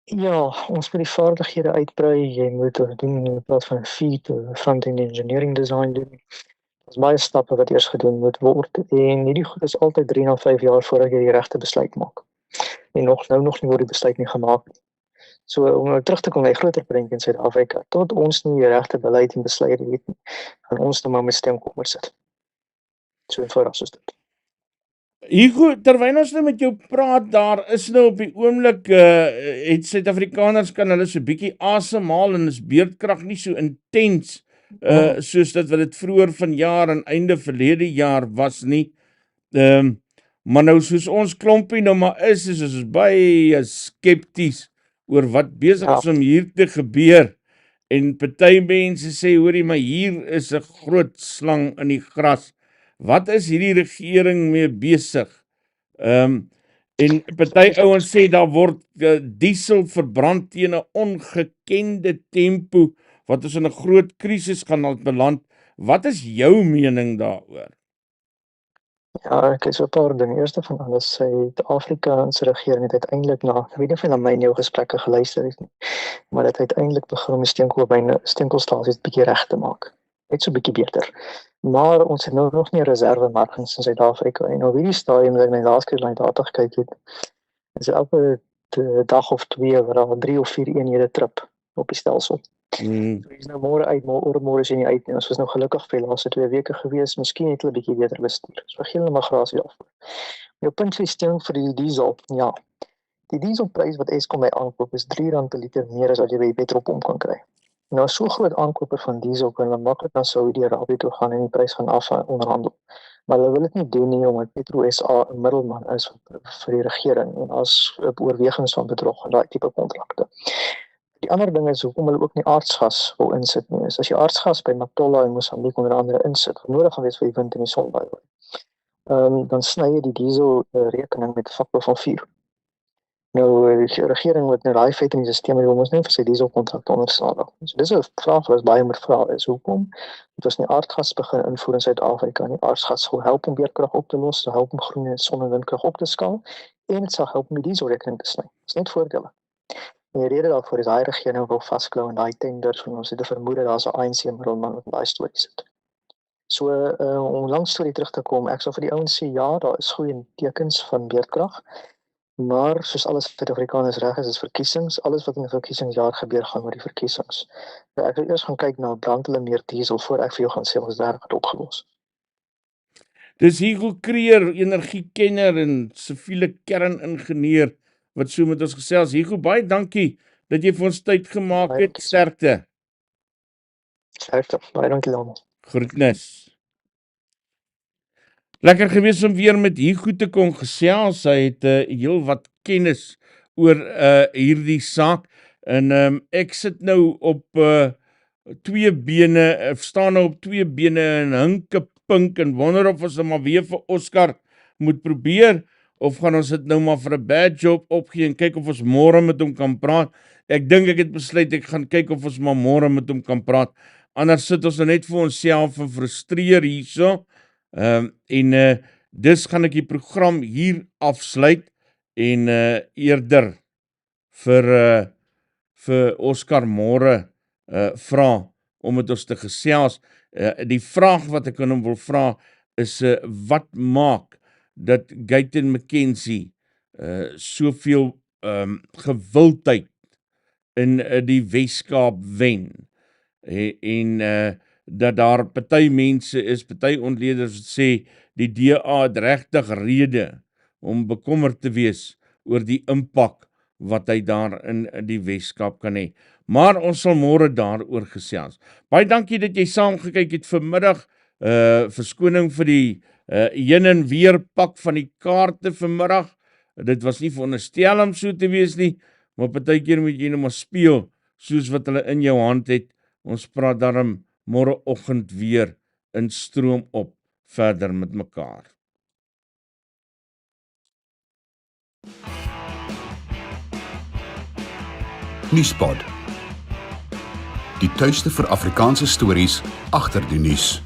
Ja, ons moet die vaardighede uitbrei. Jy moet doen in plaas van front-end engineering design doen. Daar's baie stappe wat eers gedoen moet word en hierdie goed is altyd 3 na 5 jaar voordat jy die regte besluit maak. En nog nie word die besluit nie gemaak nie. So om nou terug te kom na die groter prentjie in Suid-Afrika, tot ons nie die regte beleid en besluite het nie, gaan ons nou maar met stemkommers sit. So eenvoudig soos dit. Hugo, terwyl ons nou met jou praat, daar is nou op die oomblik, het Suid-Afrikaners kan hulle so bietjie asemhaal en is beerdkrag nie so intens, soos dat wat dit vroeër vanjaar en einde verlede jaar was nie. Maar nou soos ons klompie nou maar is ons baie skepties oor wat besig is om hier te gebeur. En party mense sê, hoorie, maar hier is 'n groot slang in die gras. Wat is hierdie regering mee besig? En party ouens sê daar word diesel verbrand teen 'n ongekende tempo wat ons in 'n groot krisis gaan beland. Wat is jou mening daaroor? Ja, ek is 'n paar dinge. Eerste van alles, Suid-Afrika se regering het uiteindelik ek weet nie of jy na my en jou gesprekke geluister het nie, maar dit uiteindelik begin om die steenkoolstasies bietjie reg te maak. Net so bietjie beter. Maar ons het nou nog nie reservemarkings in Suid-Afrika en op hierdie stadium, as ek my laaste keer na die data gekyk het, is elke dag of 2 waar daar 3 of 4 eenhede trip op die stelsel. So is nou môre uit, môre is jy nie uit nie. Ons was nou gelukkig vir die laaste 2 weke gewees, miskien het hulle 'n bietjie beter bestuur. So gee hulle maar grasie daarvoor. Jou punt vir die stemming vir die diesel, ja. Die dieselprys wat Eskom by aankoop is R3 per liter meer as wat jy by die petrolpomp kan kry. Nou so groot aankoper van diesel kan hulle maklik na Saudi-Arabië toe gaan en die prys gaan onderhandel. Maar hulle wil dit nie doen nie omdat Petro SA 'n middelman is vir die regering en as oorwegings van bedrog en daai tipe kontrakte. Die ander ding is hoekom hulle ook nie aardsgas wil insit nie. As jy aardsgas by Matola en Mosambiek onder andere insit, wat nodig gaan wees vir die wind en die son by. Dan sny jy die diesel rekening met 'n faktor van 4. Nou die regering wat nou daai feit in die stelsel wil ons net vir sy dieselkontrakte onderstaan. So dis 'n vraag wat baie moet vra is hoekom het ons nie aardgas begin invoer in Suid-Afrika nie. Aardgas sou help om beerdkrag op te los, sou help om groen en son en windkrag op te skaal en dit sal help om die dieselrekening te sny. Dis net voordele. En die rede daarvoor is daai regering wil vasklou in daai tenders en ons het 'n vermoede daar's 'n ANC middelman wat in daai storie sit. So om lank storie terug te kom, ek sal vir die ouens sê ja, daar is goeie tekens van beerdkrag. Maar soos alles Suid-Afrikaners reg is verkiesings, alles wat in 'n verkiesingsjaar gebeur gaan oor die verkiesings. Nou ek wil eers gaan kyk na brand hulle meer diesel voor ek vir jou gaan sê ons daar het opgelos. Dis Hugo Creer, energiekenner en siviele kerningenieur wat so met ons gesels. Hugo, baie dankie dat jy vir ons tyd gemaak het. Sterkte. Sterkte. Baie dankie almal. Groetnis. Lekker gewees om weer met Hugo te kon gesels. Hy het heel wat kennis oor hierdie saak. En ek sit nou op 2 bene, staan nou op 2 bene en hinke pink en wonder of ons maar weer vir Oscar moet probeer of gaan ons dit nou maar vir 'n bad job opgee en kyk of ons môre met hom kan praat. Ek dink ek het besluit ek gaan kyk of ons maar môre met hom kan praat. Anders sit ons net vir onsself en frustreer hierso. Dus gaan ek die program hier afsluit en eerder vir Oscar môre vra om met ons te gesels. Die vraag wat ek aan hom wil vra is wat maak dat Guyton McKenzie soveel gewildheid in die Weskaap wen en dat daar party mense is, party ontleeders wat sê die DA het regtig rede om bekommerd te wees oor die impak wat hy daar in die Weskaap kan hê. Maar ons sal môre daaroor gesels. Baie dankie dat jy saam gekyk het vanmiddag. Verskoning vir die heen en weer pak van die kaarte vanmiddag. Dit was nie veronderstel om so te wees nie, maar partykeer moet jy nou maar speel soos wat hulle in jou hand het. Ons praat daarom môreoggend weer in Stroom op verder met mekaar. Nuuspod. Die tuiste vir Afrikaanse stories agter die nuus.